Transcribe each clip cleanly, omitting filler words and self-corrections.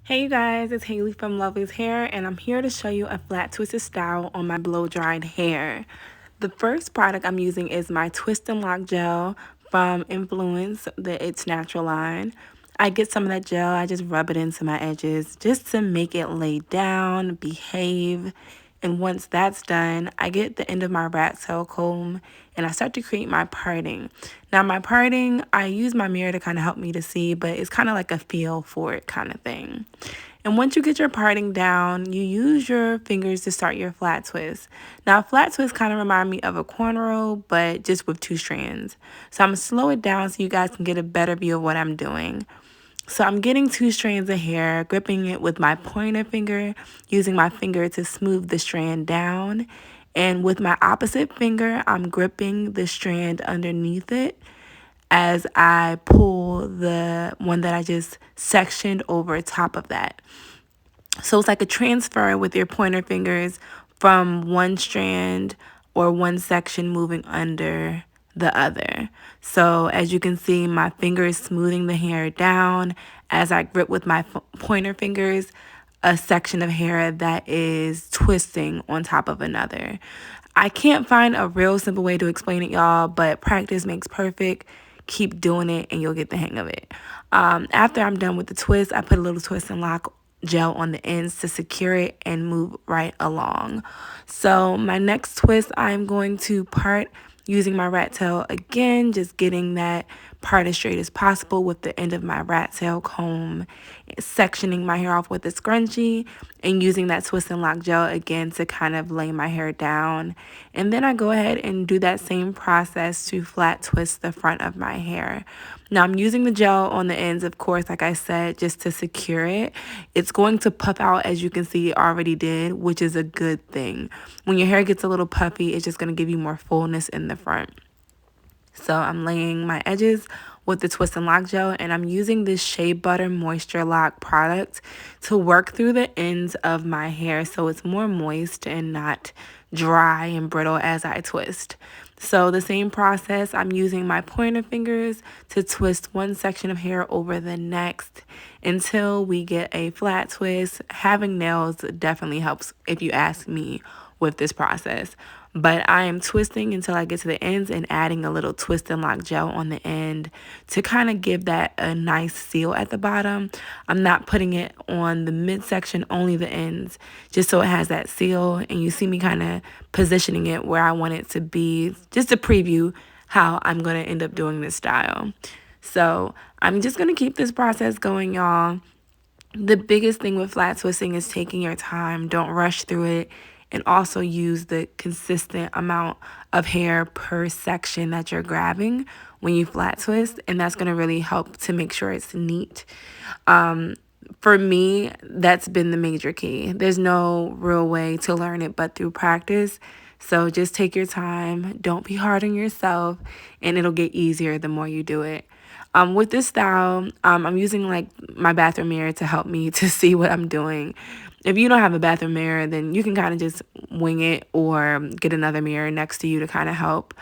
Hey you guys, it's Haley from LoveLeys Hair, and I'm here to show you a flat twisted style on my blow dried hair. The first product I'm using is my Twist and Lock gel from Influence, the It's Natural line. I get some of that gel, I just rub it into my edges just to make it lay down, behave. And once that's done, I get the end of my rat tail comb and I start to create my parting. Now my parting, I use my mirror to kind of help me to see, but it's kind of like a feel for it kind of thing. And once you get your parting down, you use your fingers to start your flat twist. Now, flat twist kind of remind me of a cornrow, but just with two strands. So I'm going to slow it down so you guys can get a better view of what I'm doing. So I'm getting two strands of hair, gripping it with my pointer finger, using my finger to smooth the strand down. And with my opposite finger, I'm gripping the strand underneath it as I pull the one that I just sectioned over top of that. So it's like a transfer with your pointer fingers from one strand or one section moving under the other. So as you can see, my finger is smoothing the hair down as I grip with my pointer fingers a section of hair that is twisting on top of another. I can't find a real simple way to explain it, y'all, but practice makes perfect. Keep doing it and you'll get the hang of it. After I'm done with the twist, I put a little twist and lock gel on the ends to secure it and move right along. So my next twist, I'm going to part using my rat tail again, just getting that part as straight as possible with the end of my rat tail comb, sectioning my hair off with a scrunchie, and using that twist and lock gel again to kind of lay my hair down. And then I go ahead and do that same process to flat twist the front of my hair. Now I'm using the gel on the ends, of course, like I said, just to secure it. It's going to puff out, as you can see it already did, which is a good thing. When your hair gets a little puffy, it's just going to give you more fullness in the front. So I'm laying my edges with the Twist and Lock gel, and I'm using this Shea Butter Moisture Lock product to work through the ends of my hair so it's more moist and not dry and brittle as I twist. So the same process, I'm using my pointer fingers to twist one section of hair over the next until we get a flat twist. Having nails definitely helps, if you ask me, with this process. But I am twisting until I get to the ends and adding a little twist and lock gel on the end to kind of give that a nice seal at the bottom. I'm not putting it on the midsection, only the ends, just so it has that seal. And you see me kind of positioning it where I want it to be, just to preview how I'm going to end up doing this style. So I'm just going to keep this process going, y'all. The biggest thing with flat twisting is taking your time. Don't rush through it. And also use the consistent amount of hair per section that you're grabbing when you flat twist. And that's going to really help to make sure it's neat. For me, that's been the major key. There's no real way to learn it but through practice. So just take your time. Don't be hard on yourself. And it'll get easier the more you do it. With this style, I'm using like my bathroom mirror to help me to see what I'm doing. If you don't have a bathroom mirror, then you can kind of just wing it or get another mirror next to you to kind of help.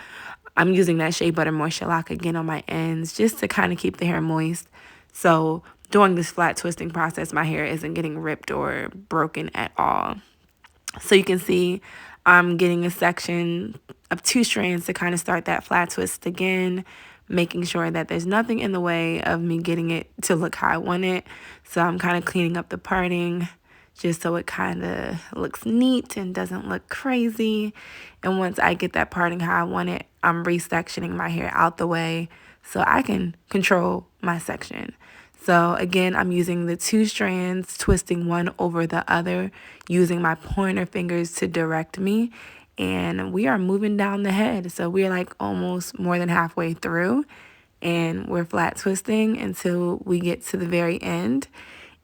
I'm using that Shea Butter Moisture Lock again on my ends just to kind of keep the hair moist. So during this flat twisting process, my hair isn't getting ripped or broken at all. So you can see I'm getting a section of two strands to kind of start that flat twist again, making sure that there's nothing in the way of me getting it to look how I want it. So I'm kind of cleaning up the parting just so it kind of looks neat and doesn't look crazy. And once I get that parting how I want it, I'm re-sectioning my hair out the way so I can control my section. So again, I'm using the two strands, twisting one over the other, using my pointer fingers to direct me. And we are moving down the head. So we're like almost more than halfway through. And we're flat twisting until we get to the very end.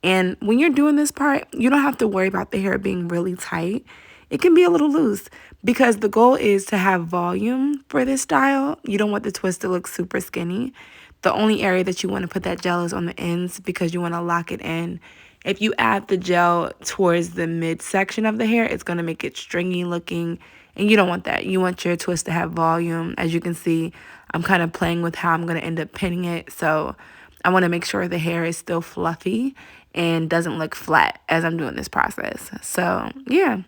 And when you're doing this part, you don't have to worry about the hair being really tight. It can be a little loose because the goal is to have volume for this style. You don't want the twist to look super skinny. The only area that you want to put that gel is on the ends because you want to lock it in. If you add the gel towards the midsection of the hair, it's going to make it stringy looking, and you don't want that. You want your twist to have volume. As you can see, I'm kind of playing with how I'm going to end up pinning it. So I want to make sure the hair is still fluffy and doesn't look flat as I'm doing this process. So yeah,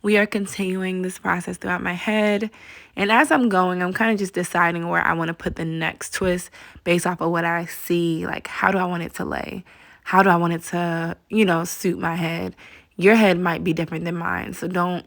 we are continuing this process throughout my head. And as I'm going, I'm kind of just deciding where I want to put the next twist based off of what I see. Like, how do I want it to lay? How do I want it to, suit my head? Your head might be different than mine. So don't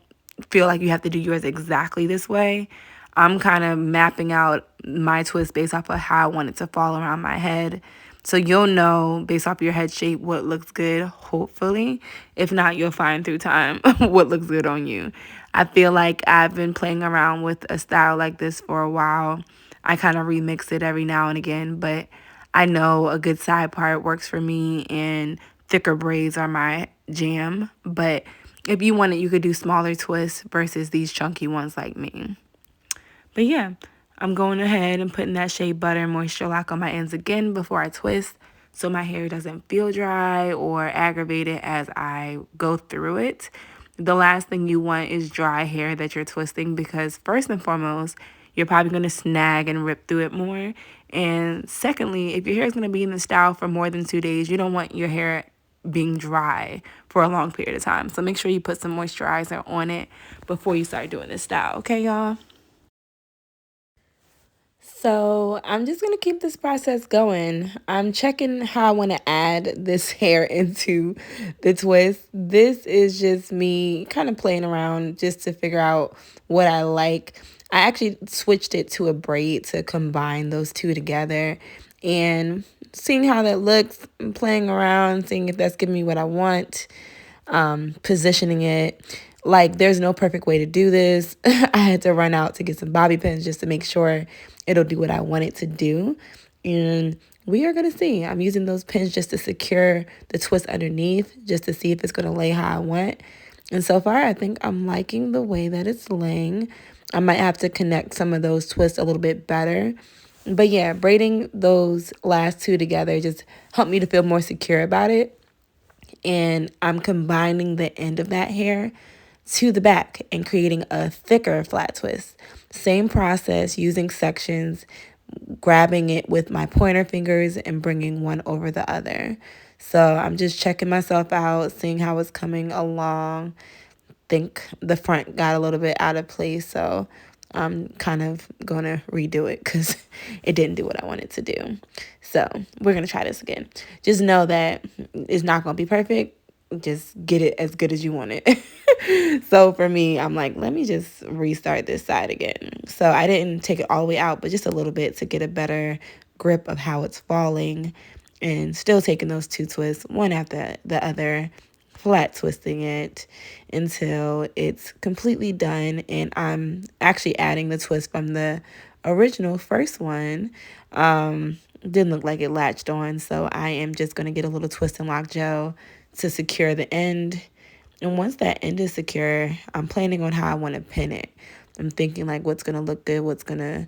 feel like you have to do yours exactly this way. I'm kind of mapping out my twist based off of how I want it to fall around my head. So you'll know based off your head shape what looks good, hopefully. If not, you'll find through time what looks good on you. I feel like I've been playing around with a style like this for a while. I kind of remix it every now and again, but I know a good side part works for me and thicker braids are my jam. But if you want it, you could do smaller twists versus these chunky ones like me. But yeah, I'm going ahead and putting that Shea Butter Moisture Lock on my ends again before I twist so my hair doesn't feel dry or aggravated as I go through it. The last thing you want is dry hair that you're twisting because first and foremost, you're probably going to snag and rip through it more. And secondly, if your hair is going to be in the style for more than 2 days, you don't want your hair being dry for a long period of time. So make sure you put some moisturizer on it before you start doing this style. Okay, y'all? So I'm just going to keep this process going. I'm checking how I want to add this hair into the twist. This is just me kind of playing around just to figure out what I like. I actually switched it to a braid to combine those two together and seeing how that looks, playing around, seeing if that's giving me what I want, positioning it. Like, there's no perfect way to do this. I had to run out to get some bobby pins just to make sure it'll do what I want it to do. And we are going to see. I'm using those pins just to secure the twist underneath, just to see if it's going to lay how I want. And so far, I think I'm liking the way that it's laying. I might have to connect some of those twists a little bit better. But yeah, braiding those last two together just helped me to feel more secure about it. And I'm combining the end of that hair to the back and creating a thicker flat twist. Same process, using sections, grabbing it with my pointer fingers and bringing one over the other. So I'm just checking myself out, seeing how it's coming along. Think the front got a little bit out of place, so I'm kind of going to redo it because it didn't do what I wanted to do. So we're going to try this again. Just know that it's not going to be perfect. Just get it as good as you want it. So for me, I'm like, let me just restart this side again. So I didn't take it all the way out, but just a little bit to get a better grip of how it's falling, and still taking those two twists, one after the other, flat twisting it until it's completely done. And I'm actually adding the twist from the original first one. Didn't look like it latched on, so I am just going to get a little twist and lock gel to secure the end. And once that end is secure, I'm planning on how I want to pin it. I'm thinking like what's going to look good, what's going to,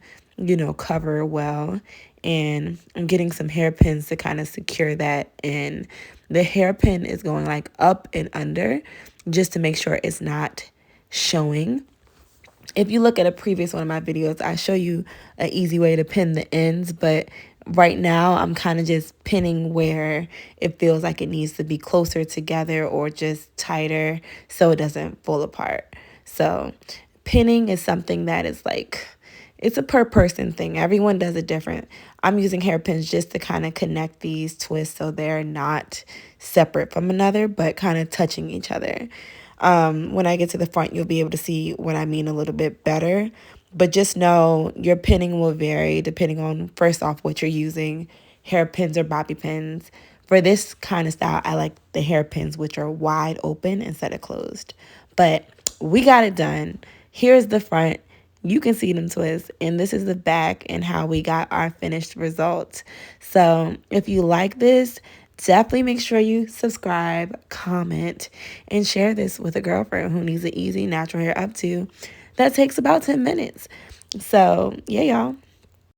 cover well. And I'm getting some hairpins to kind of secure that in. The hairpin is going like up and under just to make sure it's not showing. If you look at a previous one of my videos, I show you an easy way to pin the ends, but right now I'm kind of just pinning where it feels like it needs to be closer together or just tighter so it doesn't fall apart. So pinning is something that is like, it's a per person thing. Everyone does it different. I'm using hairpins just to kind of connect these twists so they're not separate from another, but kind of touching each other. When I get to the front, you'll be able to see what I mean a little bit better. But just know your pinning will vary depending on, first off, what you're using, hairpins or bobby pins. For this kind of style, I like the hairpins, which are wide open instead of closed. But we got it done. Here's the front. You can see them twists, and this is the back and how we got our finished result. So if you like this, definitely make sure you subscribe, comment, and share this with a girlfriend who needs an easy natural hair up to that takes about 10 minutes. So yeah, y'all.